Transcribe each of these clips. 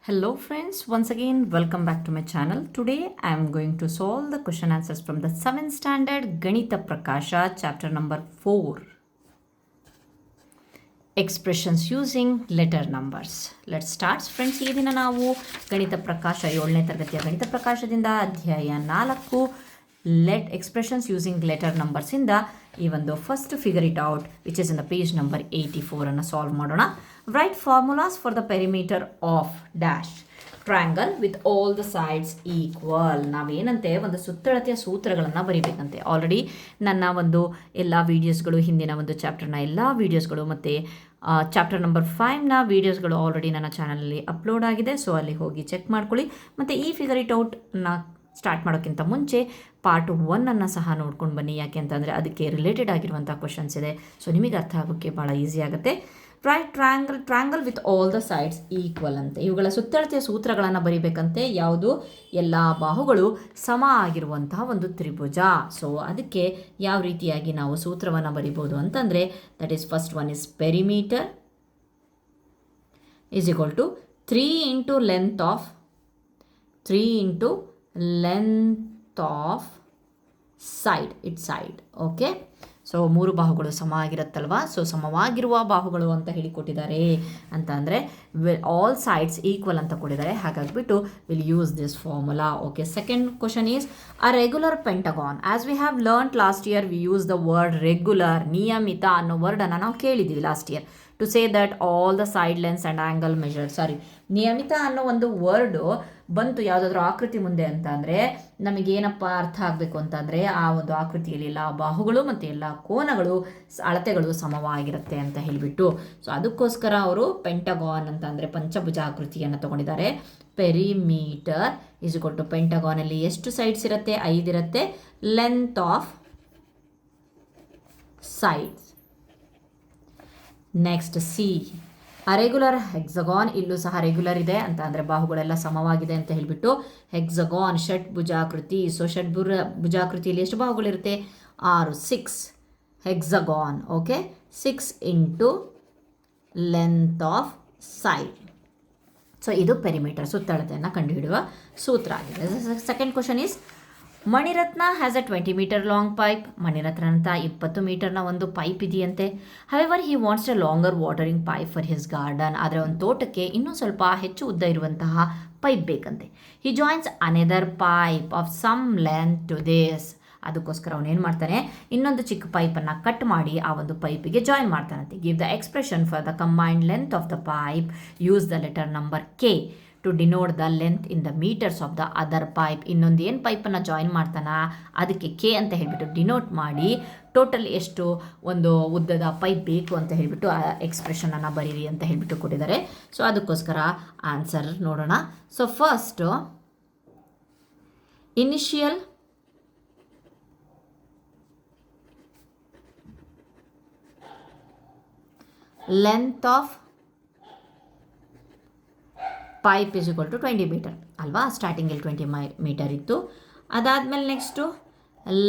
Hello friends, once again welcome back to my channel. Today I am going to solve the question answers from the 7th standard Ganita Prakasha chapter number 4. Expressions using letter numbers. Let's start friends. ಈ ದಿನ ನಾವು ಗಣಿತ ಪ್ರಕಾಶ 7ನೇ ತರಗತಿಯ ಗಣಿತ ಪ್ರಕಾಶದಿಂದ ಅಧ್ಯಾಯ 4 expressions using letter numbers ಇಂದ ಈ ಒಂದು first figure it out which is in the page number 84 ಅನ್ನು ಸಾಲ್ವ್ ಮಾಡೋಣ. Write formulas for the perimeter of dash triangle with all the sides equal. ನಾವೇನಂತೆ ಒಂದು ಸುತ್ತಳತೆಯ ಸೂತ್ರಗಳನ್ನು ಬರೀಬೇಕಂತೆ. ಆಲ್ರೆಡಿ ನನ್ನ ಒಂದು ಎಲ್ಲ ವೀಡಿಯೋಸ್ಗಳು, ಹಿಂದಿನ ಒಂದು ಚಾಪ್ಟರ್ನ ಎಲ್ಲ ವೀಡಿಯೋಸ್ಗಳು ಮತ್ತು ಚಾಪ್ಟರ್ ನಂಬರ್ 5ನ ವೀಡಿಯೋಸ್ಗಳು ಆಲ್ರೆಡಿ ನನ್ನ ಚಾನಲಲ್ಲಿ ಅಪ್ಲೋಡ್ ಆಗಿದೆ. ಸೊ ಅಲ್ಲಿ ಹೋಗಿ ಚೆಕ್ ಮಾಡ್ಕೊಳ್ಳಿ. ಮತ್ತು ಈ ಫಿಗರ್ ಇಟ್ ಔಟ್ನ ಸ್ಟಾರ್ಟ್ ಮಾಡೋಕ್ಕಿಂತ ಮುಂಚೆ ಪಾರ್ಟ್ 1 ಸಹ ನೋಡ್ಕೊಂಡು ಬನ್ನಿ. ಯಾಕೆ ಅಂತಂದರೆ ಅದಕ್ಕೆ ರಿಲೇಟೆಡ್ ಆಗಿರುವಂಥ ಕ್ವಶನ್ಸ್ ಇದೆ. ಸೊ ನಿಮಗೆ ಅರ್ಥ ಆಗೋಕ್ಕೆ ಭಾಳ ಈಸಿ ಆಗುತ್ತೆ. Right triangle with all the sides equal ಅಂತೆ. ಇವುಗಳ ಸುತ್ತಳತೆಯ ಸೂತ್ರಗಳನ್ನು ಬರೀಬೇಕಂತೆ. ಯಾವುದು? ಎಲ್ಲ ಬಾಹುಗಳು ಸಮ ಆಗಿರುವಂತಹ ಒಂದು ತ್ರಿಭುಜ. ಸೊ ಅದಕ್ಕೆ ಯಾವ ರೀತಿಯಾಗಿ ನಾವು ಸೂತ್ರವನ್ನು ಬರಿಬೋದು ಅಂತಂದರೆ, that is first one is perimeter is equal to 3 into length of side okay. So 3 ಬಾಹುಗಳು ಸಮ ಆಗಿರುತ್ತಲ್ವಾ. ಸೊ ಸಮವಾಗಿರುವ ಬಾಹುಗಳು ಅಂತ ಹೇಳಿಕೊಟ್ಟಿದ್ದಾರೆ. ಅಂತ ಅಂದರೆ ಆಲ್ ಸೈಡ್ಸ್ ಈಕ್ವಲ್ ಅಂತ ಕೊಟ್ಟಿದ್ದಾರೆ. ಹಾಗಾಗಿಬಿಟ್ಟು will use this formula. Okay. Second question is a regular pentagon. As we have learned last year, we use the word regular, ನಿಯಮಿತ ಅನ್ನೋ ವರ್ಡನ್ನು ನಾವು ಕೇಳಿದ್ದೀವಿ last year. To say that all the side lengths and angle measure. ನಿಯಮಿತ ಅನ್ನೋ ಒಂದು word ಬಂತು ಯಾವುದಾದ್ರೂ ಆಕೃತಿ ಮುಂದೆ ಅಂತ ಅಂದರೆ ನಮಗೇನಪ್ಪ ಅರ್ಥ ಆಗಬೇಕು ಅಂತಂದರೆ ಆ ಒಂದು ಆಕೃತಿಯಲ್ಲಿ ಎಲ್ಲ ಬಾಹುಗಳು ಮತ್ತು ಎಲ್ಲ ಕೋನಗಳು ಅಳತೆಗಳು ಸಮವಾಗಿರುತ್ತೆ ಅಂತ ಹೇಳಿಬಿಟ್ಟು. ಸೊ ಅದಕ್ಕೋಸ್ಕರ ಅವರು ಪೆಂಟಗಾನ್ ಅಂತ ಅಂದರೆ ಪಂಚಭುಜ ಆಕೃತಿಯನ್ನು ತಗೊಂಡಿದ್ದಾರೆ. ಪೆರಿಮೀಟರ್ ಈಸ್ ಈಕ್ವಲ್ ಟು ಪೆಂಟಗಾನಲ್ಲಿ ಎಷ್ಟು ಸೈಡ್ಸ್ ಇರುತ್ತೆ? 5 ಇರುತ್ತೆ. Length of sides. Next C regular hexagon. ಇಲ್ಲೂ ಸಹ ರೆಗ್ಯುಲರ್ ಇದೆ ಅಂತ ಅಂದರೆ ಬಾಹುಗಳೆಲ್ಲ ಸಮವಾಗಿದೆ ಅಂತ ಹೇಳಿಬಿಟ್ಟು ಹೆಕ್ಸಗಾನ್ ಷಟ್ಭುಜಾಕೃತಿ. ಸೊ ಷಟ್ಭುಜಾಕೃತಿಯಲ್ಲಿ ಎಷ್ಟು ಬಾಹುಗಳಿರುತ್ತೆ? 6 hexagon. Okay. 6 into length of side. So ಇದು ಪೆರಿಮೀಟರ್ ಸುತ್ತಳತೆಯನ್ನು ಕಂಡುಹಿಡಿಯುವ ಸೂತ್ರ ಆಗಿದೆ. Second question is Maniratna has a 20 meter long pipe. Maniratna ಅಂತ 20 ಮೀಟರ್ನ ಒಂದು ಪೈಪ್ ಇದೆಯಂತೆ. However he wants a longer watering pipe for his garden. ಆದರೆ ಒಂದು ತೋಟಕ್ಕೆ ಇನ್ನೂ ಸ್ವಲ್ಪ ಹೆಚ್ಚು ಉದ್ದ ಇರುವಂತಹ ಪೈಪ್ ಬೇಕಂತೆ. He joins another pipe of some length to this. ಅದಕ್ಕೋಸ್ಕರ ಅವನೇನು ಮಾಡ್ತಾನೆ, ಇನ್ನೊಂದು ಚಿಕ್ಕ ಪೈಪನ್ನು ಕಟ್ ಮಾಡಿ ಆ ಒಂದು ಪೈಪಿಗೆ ಜಾಯಿನ್ ಮಾಡ್ತಾನಂತೆ. Give the expression for the combined length of the pipe. Use the letter number K to denote the length in the meters of the other pipe. ಇನ್ನೊಂದು ಏನು ಪೈಪನ್ನು ಜಾಯಿನ್ ಮಾಡ್ತಾನ ಅದಕ್ಕೆ ಕೆ ಅಂತ ಹೇಳಿಬಿಟ್ಟು ಡಿನೋಟ್ ಮಾಡಿ ಟೋಟಲ್ ಎಷ್ಟು ಒಂದು ಉದ್ದದ ಪೈಪ್ ಬೇಕು ಅಂತ ಹೇಳಿಬಿಟ್ಟು ಆ ಎಕ್ಸ್ಪ್ರೆಷನನ್ನು ಬರೀರಿ ಅಂತ ಹೇಳಿಬಿಟ್ಟು ಕೊಟ್ಟಿದ್ದಾರೆ. ಸೊ ಅದಕ್ಕೋಸ್ಕರ ಆನ್ಸರ್ ನೋಡೋಣ. So first initial length of pipe is equal to 20 meter ಅಲ್ವಾ. ಸ್ಟಾರ್ಟಿಂಗಲ್ಲಿ 20 ಮೀಟರ್ ಇತ್ತು. ಅದಾದಮೇಲೆ next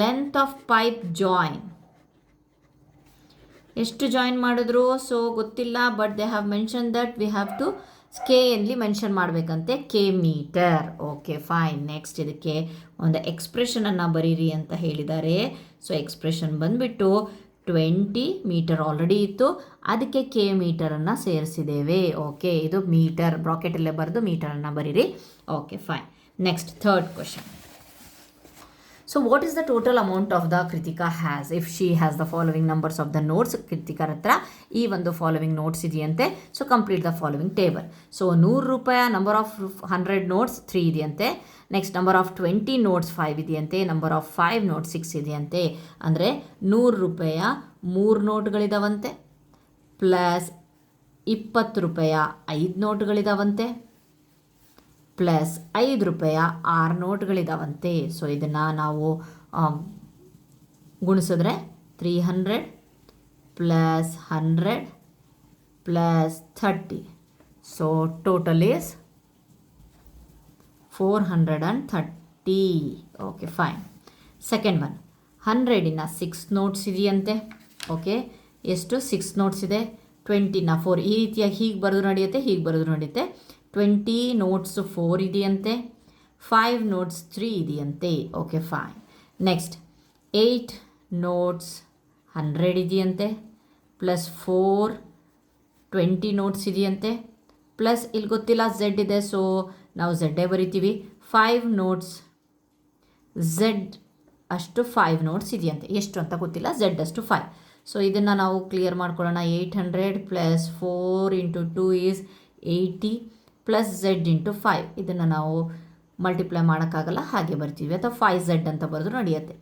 length of pipe join. ಎಷ್ಟು ಜಾಯಿನ್ ಮಾಡಿದ್ರು ಸೊ ಗೊತ್ತಿಲ್ಲ, but they have mention that we have to K ಎಲ್ಲಿ ಮೆನ್ಷನ್ ಮಾಡಬೇಕಂತೆ, K meter. Okay fine. Next ಇದಕ್ಕೆ ಒಂದು ಎಕ್ಸ್ಪ್ರೆಷನನ್ನು ಬರೀರಿ ಅಂತ ಹೇಳಿದ್ದಾರೆ. ಸೊ ಎಕ್ಸ್ಪ್ರೆಷನ್ ಬಂದುಬಿಟ್ಟು 20 ಮೀಟರ್ ಆಲ್ರೆಡಿ ಇತ್ತು, ಅದಕ್ಕೆ ಕೆ ಮೀಟರನ್ನು ಸೇರಿಸಿದ್ದೇವೆ. ಓಕೆ. ಇದು ಮೀಟರ್ ಬ್ರಾಕೆಟಲ್ಲೇ ಬರೆದು ಮೀಟರನ್ನು ಬರೀರಿ. Okay fine. Next third question. So what is the total amount of the Kritika has if she has the following numbers of the notes. ಕೃತಿಕರ ಹತ್ರ ಈ ಒಂದು ಫಾಲೋವಿಂಗ್ ನೋಟ್ಸ್ ಇದೆಯಂತೆ. So complete the following table. So 100 ರೂಪಾಯಿ number of 100 notes 3 ಇದೆಯಂತೆ. Next number of 20 notes 5 ಇದೆಯಂತೆ. Number of 5 notes 6 ಇದೆಯಂತೆ. ಅಂದರೆ 100 ರೂಪಾಯಿಯ 3 ನೋಟ್ಗಳಿದಾವಂತೆ, ಪ್ಲಸ್ 20 ರೂಪಾಯಿಯ 5 ನೋಟ್ಗಳಿದಾವಂತೆ, ಪ್ಲಸ್ 5 ರೂಪಾಯಿಯ 6 ನೋಟ್ಗಳಿದಾವಂತೆ. ಸೊ ಇದನ್ನು ನಾವು ಗುಣಿಸಿದ್ರೆ 300 plus 100 plus 30. So total is 430. Okay fine. Second one 100 6 notes ಇದೆಯಂತೆ. ಓಕೆ. ಎಷ್ಟು? 6 ನೋಟ್ಸ್ ಇದೆ. 20 4 ಈ ರೀತಿಯಾಗಿ ಹೀಗೆ ಬರೆದು ನಡೆಯುತ್ತೆ, ಹೀಗೆ ಬರೆದು ನಡೆಯುತ್ತೆ. 20 ನೋಟ್ಸ್ 4 ಇದೆಯಂತೆ, 5 ನೋಟ್ಸ್ 3 ಇದೆಯಂತೆ. Okay fine. ನೆಕ್ಸ್ಟ್ 8 ನೋಟ್ಸ್ 100 ಇದೆಯಂತೆ, ಪ್ಲಸ್ 4 20 ನೋಟ್ಸ್ ಇದೆಯಂತೆ, ಪ್ಲಸ್ ಇಲ್ಲಿ ಗೊತ್ತಿಲ್ಲ ಝೆಡ್ ಇದೆ, ಸೊ ನಾವು ಝೆಡ್ಡೇ ಬರಿತೀವಿ. 5 ನೋಟ್ಸ್ ಝೆಡ್ ಅಷ್ಟು 5 ನೋಟ್ಸ್ ಇದೆಯಂತೆ, ಎಷ್ಟು ಅಂತ ಗೊತ್ತಿಲ್ಲ, ಝೆಡ್ ಅಷ್ಟು 5. ಸೊ ಇದನ್ನು ನಾವು ಕ್ಲಿಯರ್ ಮಾಡ್ಕೊಳ್ಳೋಣ. 800 plus 4 into 2 is 80 plus Z into 5. ಇದನ್ನು ನಾವು ಮಲ್ಟಿಪ್ಲೈ ಮಾಡೋಕ್ಕಾಗಲ್ಲ, ಹಾಗೆ ಬರ್ತೀವಿ, ಅಥವಾ 5Z ಅಂತ ಬರೆದು ನಡೆಯುತ್ತೆ.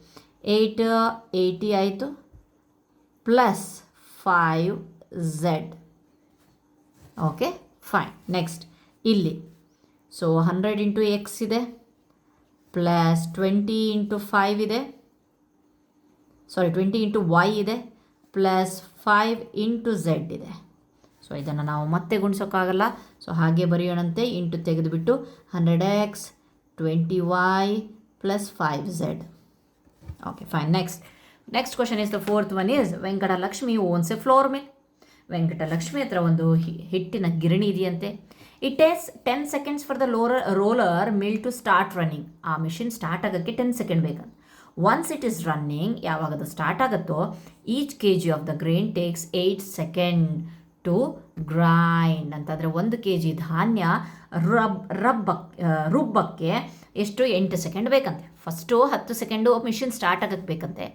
80 ಆಯಿತು plus 5Z. Okay fine. Next ಇಲ್ಲಿ ಸೊ 100 ಇಂಟು ಎಕ್ಸ್ ಇದೆ, ಪ್ಲಸ್ 20 ಇಂಟು 5 ಇದೆ, 20 ಇಂಟು ವೈ ಇದೆ, ಪ್ಲಸ್ 5 ಇಂಟು ಝೆಡ್ ಇದೆ. ಸೊ ಇದನ್ನು ನಾವು ಮತ್ತೆ ಗುಣಿಸೋಕ್ಕಾಗಲ್ಲ, ಸೊ ಹಾಗೆ ಬರೆಯೋಣಂತೆ. ಇಂಟು ತೆಗೆದುಬಿಟ್ಟು 100x 20y plus 5z. Okay fine. Next question is the fourth one is Venkatalakshmi owns a flour mill. Venkatalakshmi ಹತ್ರ ಒಂದು ಹಿಟ್ಟಿನ ಗಿರಣಿ ಇದೆಯಂತೆ. It takes 10 seconds for the roller mill to start running. ಆ ಮಿಷಿನ್ ಸ್ಟಾರ್ಟ್ ಆಗೋಕ್ಕೆ 10 second ಬೇಕಂತ. Once it is running, ಯಾವಾಗ ಅದು ಸ್ಟಾರ್ಟ್ ಆಗುತ್ತೋ, each kg of the grain takes 8 second to grind ಅಂತಂದರೆ 1 kg ಧಾನ್ಯ ರುಬ್ಬಕ್ಕೆ ಎಷ್ಟು 8 ಸೆಕೆಂಡ್ ಬೇಕಂತೆ. ಫಸ್ಟು 10 ಸೆಕೆಂಡು ಮಿಷಿನ್ ಸ್ಟಾರ್ಟ್ ಆಗಕ್ಕೆ ಬೇಕಂತೆ.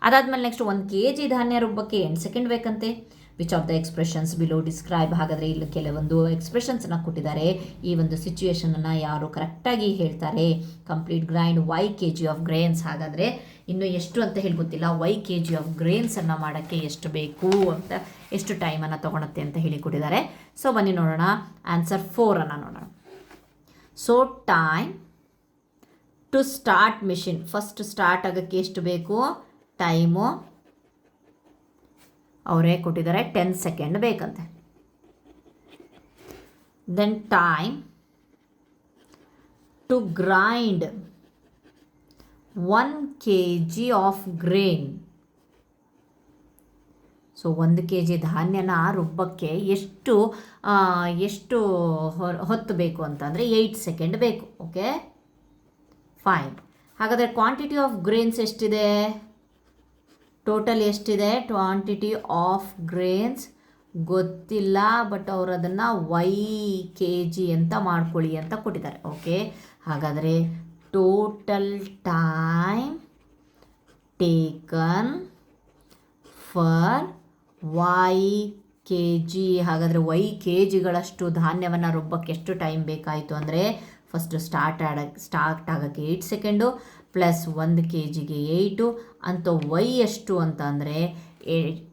ಅದಾದಮೇಲೆ ನೆಕ್ಸ್ಟ್ 1 kg ಧಾನ್ಯ ರುಬ್ಬಕ್ಕೆ 8 ಸೆಕೆಂಡ್ ಬೇಕಂತೆ. Which of the expressions below describe. ಹಾಗಾದರೆ ಇಲ್ಲಿ ಕೆಲವೊಂದು ಎಕ್ಸ್ಪ್ರೆಷನ್ಸನ್ನು ಕೊಟ್ಟಿದ್ದಾರೆ. ಈ ಒಂದು ಸಿಚುವೇಶನನ್ನು ಯಾರು ಕರೆಕ್ಟಾಗಿ ಹೇಳ್ತಾರೆ. Complete grind y kg of grains. ಹಾಗಾದರೆ ಇನ್ನು ಎಷ್ಟು ಅಂತ ಹೇಳಿ ಗೊತ್ತಿಲ್ಲ. y kg ಆಫ್ ಗ್ರೇನ್ಸನ್ನು ಮಾಡೋಕ್ಕೆ ಎಷ್ಟು ಬೇಕು ಅಂತ, ಎಷ್ಟು ಟೈಮನ್ನು ತೊಗೊಳುತ್ತೆ ಅಂತ ಹೇಳಿ ಕೊಟ್ಟಿದ್ದಾರೆ. ಸೊ ಬನ್ನಿ ನೋಡೋಣ. ಆನ್ಸರ್ 4 ನೋಡೋಣ. So time to start machine, first start ಆಗೋಕ್ಕೆ ಎಷ್ಟು ಬೇಕು ಟೈಮು ಅವರೇ ಕೊಟ್ಟಿದ್ದಾರೆ, 10 ಸೆಕೆಂಡ್ ಬೇಕಂತೆ. Then time to grind 1 kg of grain. So 1 kg ಧಾನ್ಯನ ರುಬ್ಬಕ್ಕೆ ಎಷ್ಟು ಹೊತ್ತು ಬೇಕು ಅಂತಂದರೆ 8 ಸೆಕೆಂಡ್ ಬೇಕು. Okay fine. ಹಾಗಾದರೆ ಕ್ವಾಂಟಿಟಿ ಆಫ್ ಗ್ರೇನ್ಸ್ ಎಷ್ಟಿದೆ, ಟೋಟಲ್ ಎಷ್ಟಿದೆ, ಕ್ವಾಂಟಿಟಿ ಆಫ್ ಗ್ರೇನ್ಸ್ ಗೊತ್ತಿಲ್ಲ, ಬಟ್ ಅವರು ಅದನ್ನು y kg ಅಂತ ಮಾಡ್ಕೊಳ್ಳಿ ಅಂತ ಕೊಟ್ಟಿದ್ದಾರೆ. ಓಕೆ ಹಾಗಾದರೆ total time taken for y kg. ಹಾಗಾದರೆ y kgಗಳಷ್ಟು ಧಾನ್ಯವನ್ನು ರುಬ್ಬಕ್ಕೆ ಎಷ್ಟು ಟೈಮ್ ಬೇಕಾಯಿತು ಅಂದರೆ, ಫಸ್ಟು ಸ್ಟಾರ್ಟ್ ಆಗೋಕ್ಕೆ 8 ಸೆಕೆಂಡು ಪ್ಲಸ್ 1 kgಗೆ 8 ಅಂತ y ಎಷ್ಟು ಅಂತ ಅಂದರೆ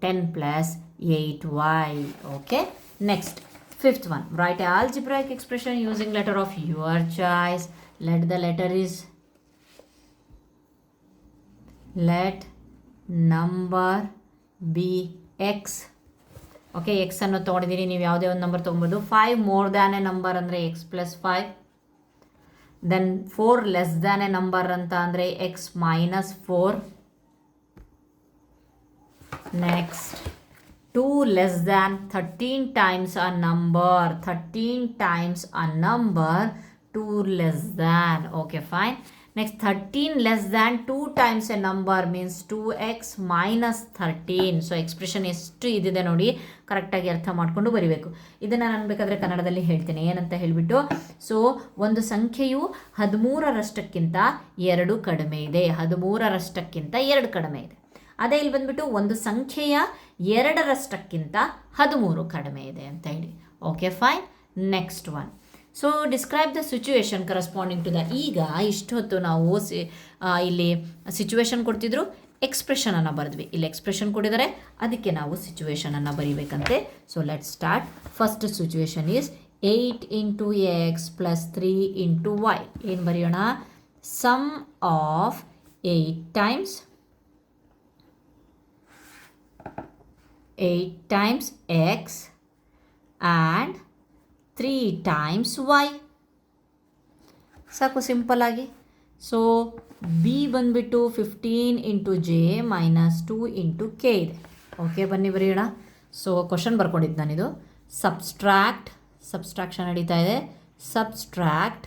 10 plus 8y. Okay next fifth one. Write algebraic expression using letter of your choice. Let number be X. Okay ಎಕ್ಸನ್ನು ತೊಗೊಂಡಿದ್ದೀನಿ, ನೀವು ಯಾವುದೇ ಒಂದು ನಂಬರ್ ತೊಗೊಬೋದು. 5 ಮೋರ್ ದ್ಯಾನ್ ಎ ನಂಬರ್ ಅಂದರೆ X plus 5. Then 4 less than a number ಅಂತ ಅಂದರೆ X minus 4. Next 2 less than 13 times a number. 13 times a number 2 less than. Okay fine. Next 13 less than 2 times A number means 2x minus 13. So expression ಎಷ್ಟು ಇದಿದೆ ನೋಡಿ, ಕರೆಕ್ಟಾಗಿ ಅರ್ಥ ಮಾಡಿಕೊಂಡು ಬರೀಬೇಕು. ಇದನ್ನು ನಾನು ಬೇಕಾದರೆ ಕನ್ನಡದಲ್ಲಿ ಹೇಳ್ತೇನೆ ಏನಂತ ಹೇಳಿಬಿಟ್ಟು. ಸೊ ಒಂದು ಸಂಖ್ಯೆಯು 13ರಷ್ಟಕ್ಕಿಂತ 2 ಕಡಿಮೆ ಇದೆ, 13ರಷ್ಟಕ್ಕಿಂತ 2 ಕಡಿಮೆ ಇದೆ. ಅದೇ ಇಲ್ಲಿ ಬಂದುಬಿಟ್ಟು ಒಂದು ಸಂಖ್ಯೆಯ 2ರಷ್ಟಕ್ಕಿಂತ 13 ಕಡಿಮೆ ಇದೆ ಅಂತ ಹೇಳಿ. Okay fine. Next one. So describe the situation corresponding to the. ಈಗ ಇಷ್ಟೊತ್ತು ನಾವು ಇಲ್ಲಿ ಸಿಚುವೇಶನ್ ಕೊಡ್ತಿದ್ರು, ಎಕ್ಸ್ಪ್ರೆಷನನ್ನು ಬರೆದ್ವಿ. ಇಲ್ಲಿ ಎಕ್ಸ್ಪ್ರೆಷನ್ ಕೊಟ್ಟಿದ್ದಾರೆ, ಅದಕ್ಕೆ ನಾವು ಸಿಚುವೇಶನನ್ನು ಬರೀಬೇಕಂತೆ. So let start. First situation is 8 into X plus 3 into Y. ಏನು ಬರೆಯೋಣ? Sum of 8 times X and 3 times Y. ಸಾಕು ಸಿಂಪಲ್ ಆಗಿ. ಸೊ ಬಿ ಬಂದುಬಿಟ್ಟು 15 into J minus 2 into K ಇದೆ. ಓಕೆ ಬನ್ನಿ ಬರೆಯೋಣ. ಸೊ ಕ್ವಶನ್ ಬರ್ಕೊಂಡಿದ್ದು ನಾನಿದು. ಸಬ್ಸ್ಟ್ರಾಕ್ಷನ್ ನಡೀತಾ ಇದೆ. subtract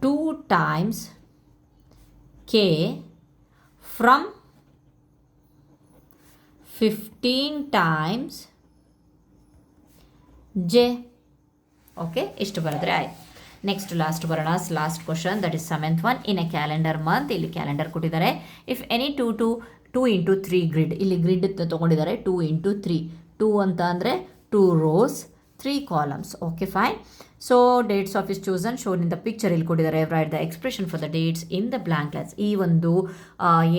2 times k from 15 times j. Okay, ಇಷ್ಟು ಬರೆದ್ರೆ ಆಯ್ತು. ನೆಕ್ಸ್ಟ್ ಲಾಸ್ಟ್ ಬರೋಣ. Last question, that is 7th one. In a calendar month, ಇಲ್ಲಿ ಕ್ಯಾಲೆಂಡರ್ ಕೊಟ್ಟಿದ್ದಾರೆ. ಇಫ್ ಎನಿ 2 ಇಂಟು 3 ಗ್ರಿಡ್, ಇಲ್ಲಿ ಗ್ರಿಡ್ ತೊಗೊಂಡಿದ್ದಾರೆ 2 ಇಂಟು 3. 2 ಅಂತ ಅಂದರೆ 2 rows 3 columns. Okay, fine. So dates of is chosen shown in the picture, ಇಲ್ಲಿ ಕೊಟ್ಟಿದ್ದಾರೆ. Right the expression for the dates in the blank lines. ಈ ಒಂದು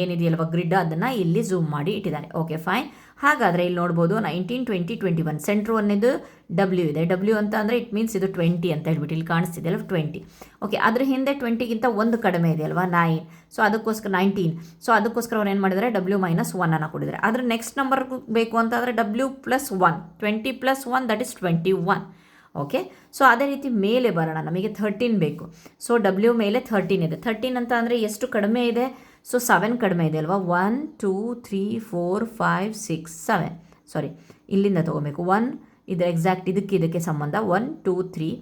ಏನಿದೆಯಲ್ವ ಗ್ರಿಡ್, ಅದನ್ನು ಇಲ್ಲಿ ಝೂಮ್ ಮಾಡಿ ಇಟ್ಟಿದ್ದಾರೆ. Okay, fine. ಹಾಗಾದರೆ ಇಲ್ಲಿ ನೋಡ್ಬೋದು 19, 20, 21. ಸೆಂಟ್ರ್ ಒಂದೇದು ಡಬ್ಲ್ಯೂ ಇದೆ. ಡಬ್ಲ್ಯೂ ಅಂತ ಅಂದರೆ ಇಟ್ ಮೀನ್ಸ್ ಇದು 20 ಅಂತ ಹೇಳ್ಬಿಟ್ಟು ಇಲ್ಲಿ ಕಾಣಿಸ್ತಿದೆ ಅಲ್ವ, 20. ಓಕೆ, ಅದ್ರ ಹಿಂದೆ 20ಗಿಂತ ಒಂದು ಕಡಿಮೆ ಇದೆ ಅಲ್ವಾ, 9. ಸೊ ಅದಕ್ಕೋಸ್ಕರ 19. ಸೊ ಅದಕ್ಕೋಸ್ಕರ ಅವ್ರು ಏನು ಮಾಡಿದ್ದಾರೆ, W-1 ಅನ್ನು ಕೊಟ್ಟಿದ್ದಾರೆ. ಆದರೆ ನೆಕ್ಸ್ಟ್ ನಂಬರ್ ಬೇಕು ಅಂತಂದರೆ W+1, 20+1 that is 21. Okay, so ಅದೇ ರೀತಿ ಮೇಲೆ ಬರೋಣ. ನಮಗೆ 13 ಬೇಕು. ಸೊ W ಮೇಲೆ 13 ಇದೆ. 13 ಅಂತ ಅಂದರೆ ಎಷ್ಟು ಕಡಿಮೆ ಇದೆ, ಸೊ 7 ಕಡಿಮೆ ಇದೆ ಅಲ್ವಾ. 1 2 3 4 5 6 7. ಸಾರಿ, ಇಲ್ಲಿಂದ ತೊಗೋಬೇಕು. 1 ಇದು ಎಕ್ಸಾಕ್ಟ್ ಇದಕ್ಕೆ ಸಂಬಂಧ. 1 2 3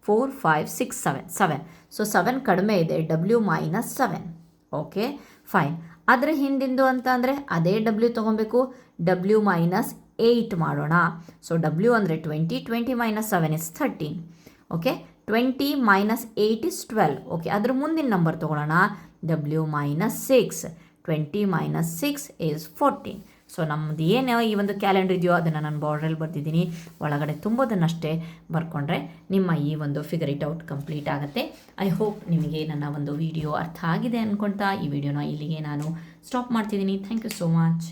4 5 6 7. ಸೊ 7 ಕಡಿಮೆ ಇದೆ, W-7. Okay, fine. ಅದರ ಹಿಂದಿಂದು ಅಂತ ಅಂದರೆ ಅದೇ W ತೊಗೊಬೇಕು. W-8 ಮಾಡೋಣ. ಸೊ W ಅಂದರೆ 20, 20 - 7 is 13. Okay, 20 - 8 is 12. ಓಕೆ, ಅದ್ರ ಮುಂದಿನ ನಂಬರ್ ತೊಗೊಳ್ಳೋಣ. W-6. 20 - 6 is 14. ಸೊ ನಮ್ಮದು ಏನು ಈ ಒಂದು ಕ್ಯಾಲೆಂಡರ್ ಇದೆಯೋ ಅದನ್ನು ನಾನು ಬಾರ್ಡ್ರಲ್ಲಿ ಬರ್ತಿದ್ದೀನಿ. ಒಳಗಡೆ ತುಂಬೋದನ್ನಷ್ಟೇ ಬರ್ಕೊಂಡ್ರೆ ನಿಮ್ಮ ಈ ಒಂದು ಫಿಗರ್ ಇಟ್ ಔಟ್ ಕಂಪ್ಲೀಟ್ ಆಗುತ್ತೆ. ಐ ಹೋಪ್ ನಿಮಗೆ ನನ್ನ ಒಂದು ವಿಡಿಯೋ ಅರ್ಥ ಆಗಿದೆ ಅಂದ್ಕೊಳ್ತಾ ಈ ವಿಡಿಯೋನ ಇಲ್ಲಿಗೆ ನಾನು ಸ್ಟಾಪ್ ಮಾಡ್ತಿದ್ದೀನಿ. Thank you so much.